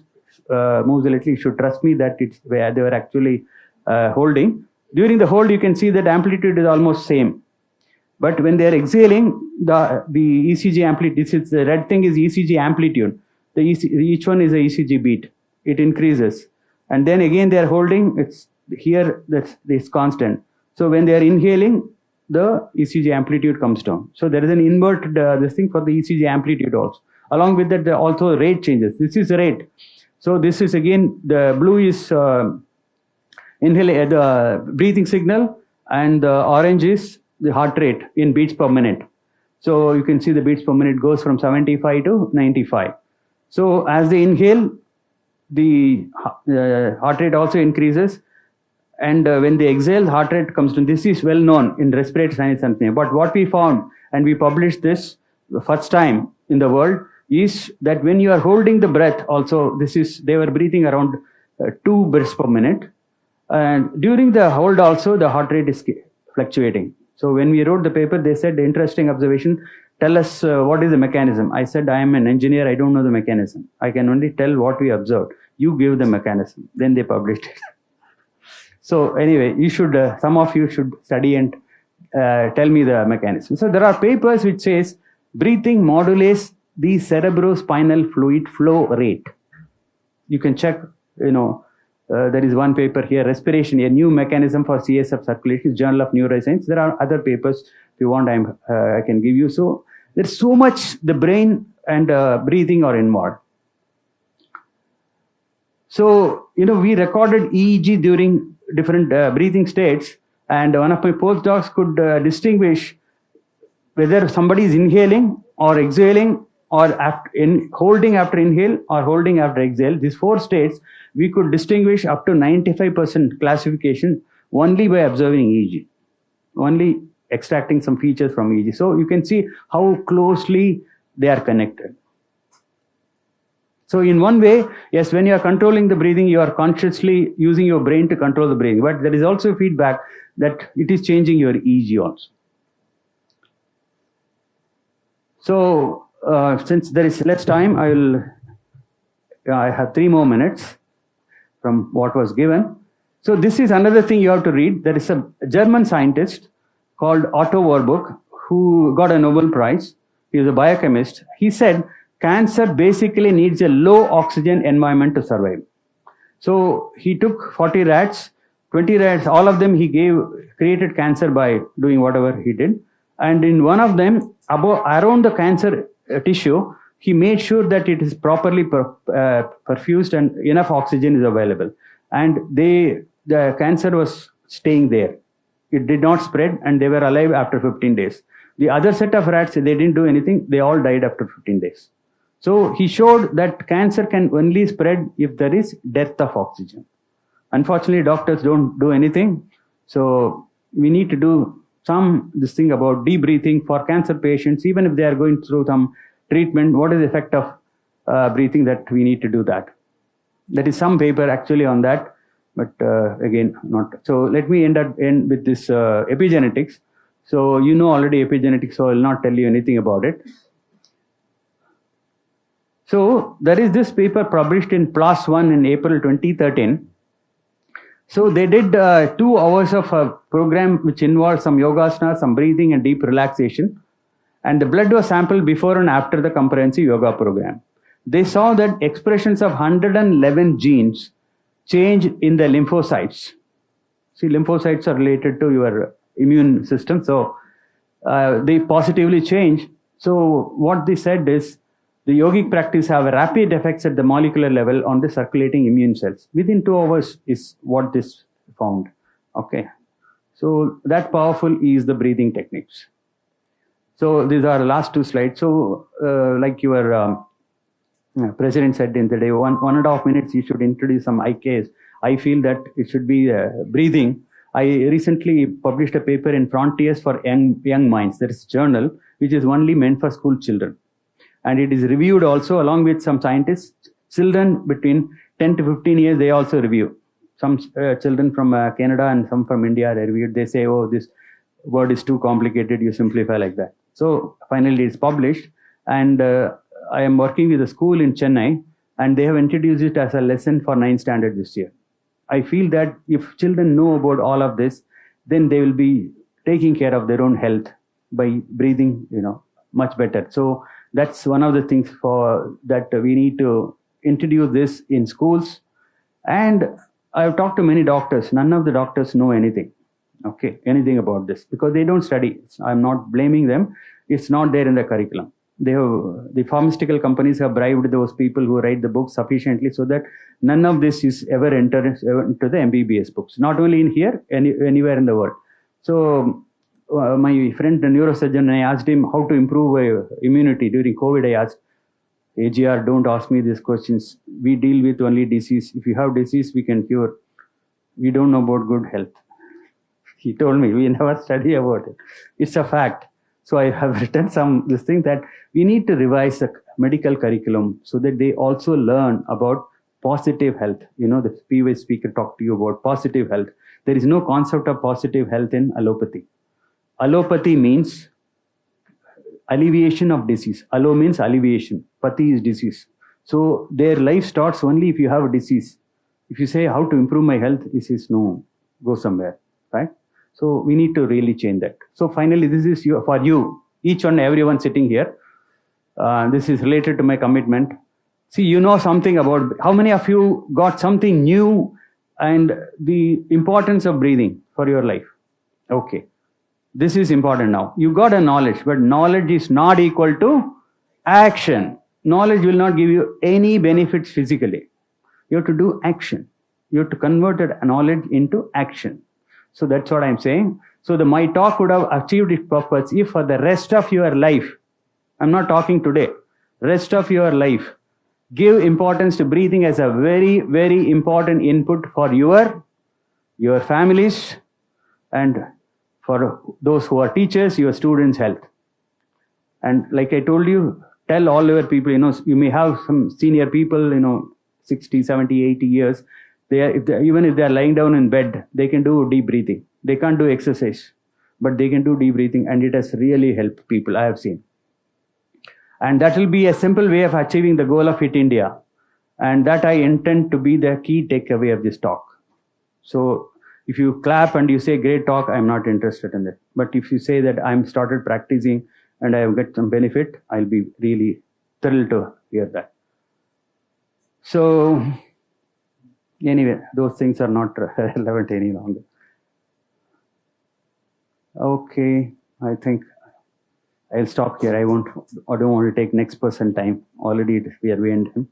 moves a little. You should trust me that it's where they were actually holding. During the hold, you can see that amplitude is almost same. But when they are exhaling, the ECG amplitude, this is the red thing is ECG amplitude. Each one is a ECG beat. It increases. And then again they are holding, it's here, that's constant. So when they are inhaling, the ECG amplitude comes down. So there is an inverted this thing for the ECG amplitude also. Along with that, also rate changes. This is rate. So this is again, the blue is the breathing signal, and the orange is the heart rate in beats per minute. So you can see the beats per minute goes from 75 to 95. So as they inhale, the heart rate also increases. And when they exhale, heart rate comes down. This is well known in respiratory sinus arrhythmia. But what we found, and we published this the first time in the world, is that when you are holding the breath, also they were breathing around 2 breaths per minute. And during the hold also, the heart rate is fluctuating. So when we wrote the paper, they said the interesting observation, tell us what is the mechanism. I said, I am an engineer, I don't know the mechanism. I can only tell what we observed. You give the mechanism. Then they published it. So anyway, you should, some of you should study and tell me the mechanism. So there are papers which says breathing modulates the cerebrospinal fluid flow rate. You can check, there is one paper here, respiration, a new mechanism for CSF circulation, Journal of Neuroscience. There are other papers, if you want, I can give you. So there's so much, the brain and breathing are involved. So, we recorded EEG during different breathing states, and one of my postdocs could distinguish whether somebody is inhaling or exhaling or holding after inhale or holding after exhale. These 4 states, we could distinguish up to 95% classification only by observing EEG, only extracting some features from EEG. So you can see how closely they are connected. So in one way, yes, when you are controlling the breathing, you are consciously using your brain to control the breathing. But there is also feedback that it is changing your EEG also. So since there is less time, I have 3 more minutes from what was given. So this is another thing you have to read. There is a German scientist called Otto Warburg who got a Nobel Prize. He was a biochemist. He said, cancer basically needs a low oxygen environment to survive. So he took 40 rats, 20 rats, all of them he created cancer by doing whatever he did. And in one of them, around the cancer tissue, he made sure that it is properly perfused and enough oxygen is available. And the cancer was staying there. It did not spread and they were alive after 15 days. The other set of rats, they didn't do anything. They all died after 15 days. So he showed that cancer can only spread if there is dearth of oxygen. Unfortunately, doctors don't do anything. So we need to do this thing about deep breathing for cancer patients, even if they are going through some treatment. What is the effect of breathing, that we need to do that? There is some paper actually on that, but again, not. So let me end with this epigenetics. So you know already epigenetics, so I will not tell you anything about it. So there is this paper published in PLOS One in April 2013. So they did 2 hours of a program which involved some yogasana, some breathing and deep relaxation. And the blood was sampled before and after the comprehensive yoga program. They saw that expressions of 111 genes change in the lymphocytes. See, lymphocytes are related to your immune system. So they positively change. So what they said is, the yogic practice have rapid effects at the molecular level on the circulating immune cells. Within 2 hours is what this found. Okay. So that powerful is the breathing techniques. So these are the last 2 slides. So like your president said in the day, 1.5 minutes, you should introduce some IKS. I feel that it should be breathing. I recently published a paper in Frontiers for Young Minds. There is a journal which is only meant for school children. And it is reviewed also along with some scientists. Children between 10 to 15 years, they also review. Some children from Canada and some from India are reviewed. They say, oh, this word is too complicated, you simplify like that. So finally it's published. And I am working with a school in Chennai, and they have introduced it as a lesson for 9th standard this year. I feel that if children know about all of this, then they will be taking care of their own health by breathing, much better. So that's one of the things for that we need to introduce this in schools. And I've talked to many doctors. None of the doctors know anything about this because they don't study. I'm not blaming them. It's not there in the curriculum. The pharmaceutical companies have bribed those people who write the books sufficiently so that none of this is ever entered into the MBBS books. Not only in here, anywhere in the world. So my friend, the neurosurgeon, I asked him how to improve immunity during COVID. I asked, AGR, don't ask me these questions. We deal with only disease. If you have disease, we can cure. We don't know about good health. He told me, we never study about it. It's a fact. So I have written this thing that we need to revise the medical curriculum so that they also learn about positive health. The previous speaker talked to you about positive health. There is no concept of positive health in allopathy. Allopathy means alleviation of disease. Allo means alleviation. Pati is disease. So their life starts only if you have a disease. If you say how to improve my health, he says no, go somewhere, right? So we need to really change that. So finally, this is for you, each and everyone sitting here. This is related to my commitment. See, you know something about, how many of you got something new and the importance of breathing for your life? Okay. This is important now. You got a knowledge, but knowledge is not equal to action. Knowledge will not give you any benefits physically. You have to do action. You have to convert that knowledge into action. So that's what I'm saying. So my talk would have achieved its purpose if for the rest of your life, I'm not talking today, rest of your life, give importance to breathing as a very, very important input for your families, and for those who are teachers, your students' health. And like I told you, tell all your people, you may have some senior people, 60, 70, 80 years. Even if they are lying down in bed, they can do deep breathing. They can't do exercise, but they can do deep breathing, and it has really helped people, I have seen. And that will be a simple way of achieving the goal of Fit India. And that I intend to be the key takeaway of this talk. So if you clap and you say, great talk, I'm not interested in it. But if you say that I'm started practicing and I have got some benefit, I'll be really thrilled to hear that. So anyway, those things are not relevant any longer. Okay, I think I'll stop here. I don't want to take next person time. Already we are behind him.